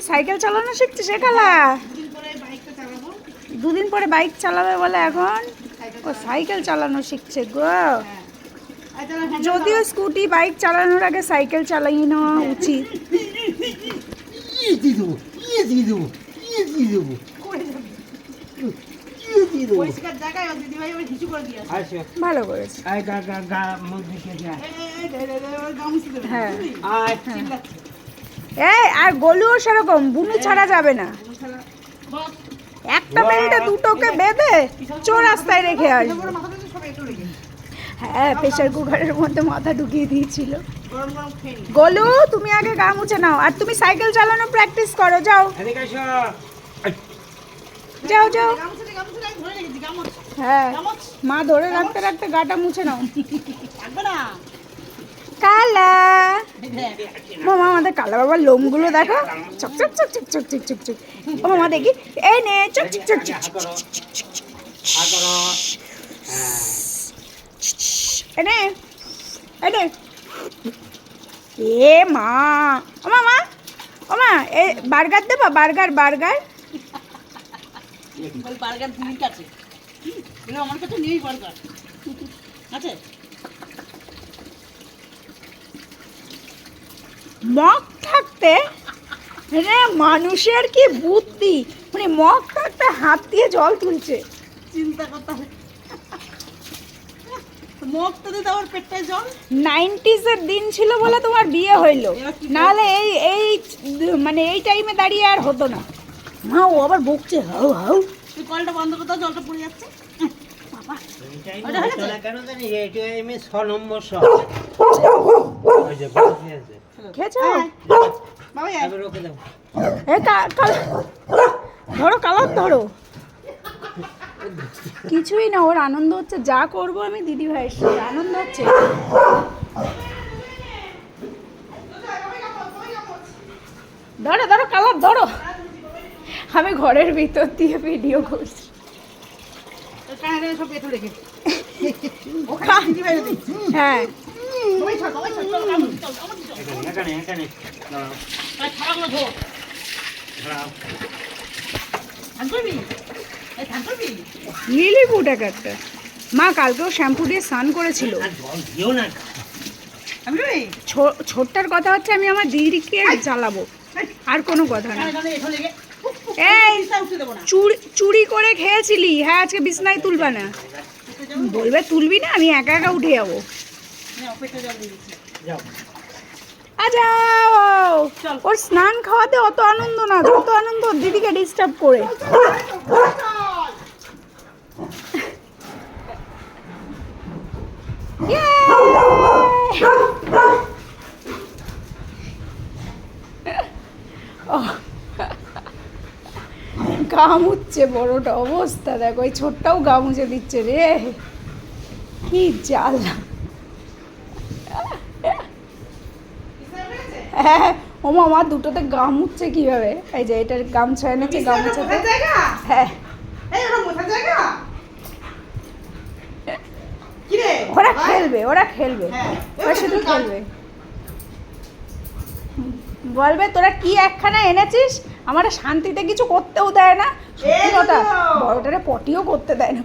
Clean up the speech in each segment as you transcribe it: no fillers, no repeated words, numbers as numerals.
Cycle চালানো শিখছে শেখালা? দুদিন পরে বাইক চালাবে বলে এখন ও সাইকেল চালানো শিখছে গো। যদিও স্কুটি বাইক চালানোর আগে সাইকেল চালিয়ে নেওয়া উচিত। ভালো করেছে। হ্যাঁ এই আর গলুও সেরকম বুনু ছাড়া যাবে না। একটা মিনিটে দুটোকে বেঁধে চোর রাস্তায় রেখে আসবে। হ্যাঁ প্রেশার কুকারের মধ্যে মাথা ঢুকিয়ে দিয়েছিল। গলু তুমি আগে গা মুছে নাও আর তুমি সাইকেল চালানো প্র্যাকটিস করো। যাও যাও যাও। হ্যাঁ মা ধরে রাখতে রাখতে গাটা মুছে নাও। কালা মামা আমাদের কালা বাবার লোমগুলো দেখো চকচক চকচক চকচক চকচক। ও মামা দেখি এই নে চকচক চকচক এনে এনে। এ মা ও মামা ও মা এ বার্গার দেবা? বার্গার বার্গার বার্গার দিন কাছে আমার কাছে নেই বার্গার আছে। মগ থাকতে মানুষের কি বুদ্ধি, মানে মগ থাকতে হাত দিয়ে জল তুলছে। চিন্তা করতে হবে মগটা দিতে আমার পেটটায় জল। 90s এর দিন ছিল বলে তোমার বিয়ে হইলো, নাহলে এই এই মানে এই টাইমে দাঁড়িয়ে আর হতো না। মা ও আবার বকছে হাউ হাউ। তুই কলটা বন্ধ করে দাও, জলটা পড়ে যাচ্ছে। বাবা ওটা হলো চলা কেন জানি এই টাইমে 6 নম্বর সব ওই যে বসে আছে। খেয়েছো বাবা এবার ওকে দাও। এ ধরো কালার ধরো। কিছুই না, ওর আনন্দ হচ্ছে। যা করবো আমি দিদি ভাইয়ের সাথে আনন্দ হচ্ছে। ধরো ধরো কালার ধরো। আমি ঘরের ভিতর দিয়ে ভিডিও করছি। হ্যাঁ লিলি ফুট একটা। মা কালকেও শ্যাম্পু দিয়ে স্নান করেছিল। ছোটটার কথা হচ্ছে আমি আমার দিদিকে জ্বালাবো, আর কোনো কথা না। এই চুরি করে খেয়েছিলি? হ্যাঁ আজকে বিছনায় তুলবা না, বলবে তুলবি না, আমি একা একা উঠে যাবো। ওর স্নান খাওয়াতে অত আনন্দ না, যত আনন্দ দিদিকে ডিস্টার্ব করে। গা মুচ্ছে বড়টা, অবস্থা দেখো। ওই ছোটটাও গা মুছে দিচ্ছে রে, কি জ্বালা। হ্যাঁ ও মামা দুটোতে গা মুচ্ছে কিভাবে। এই যে এটার গামছা এনেছে, গামছাতে হ্যাঁ ওরা খেলবে, ওরা খেলবে, ওরা শুধু খেলবে। বলবে তোরা কি একখানা এনেছিস, আমার শান্তিতে কিছু করতেও দেয় না। সত্যি কথা, বড়টারে পটিও করতে দেয় না।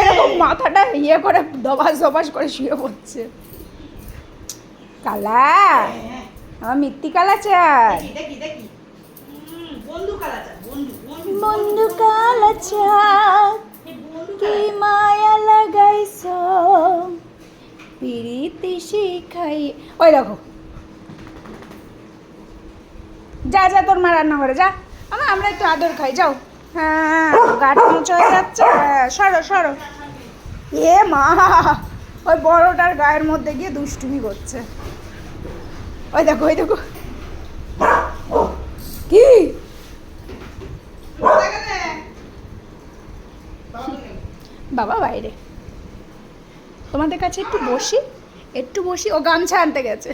এরকম মাথাটা ইয়ে করে দবাস দবাস করে শুয়ে পড়ছে। কালা আমার মিত্তি কালা চাই, বন্ধু কালা চাই, কি মায়া লাগাইছ পিরিতি শিখাই। ওই দেখো যা যা তোর মা রান্না করে যা, আমরা একটু আদর খাই যাও। হ্যাঁ গাটা মোচা হয়ে যাচ্ছে। হ্যাঁ সরো সরো। এ মা ওই বড়টার গায়ের মধ্যে গিয়ে দুষ্টুমি করছে। ওই দেখো ওই দেখো কি বাবা বাইরে। তোমাদের কাছে একটু বসি, একটু বসি। ও গামছা আনতে গেছে।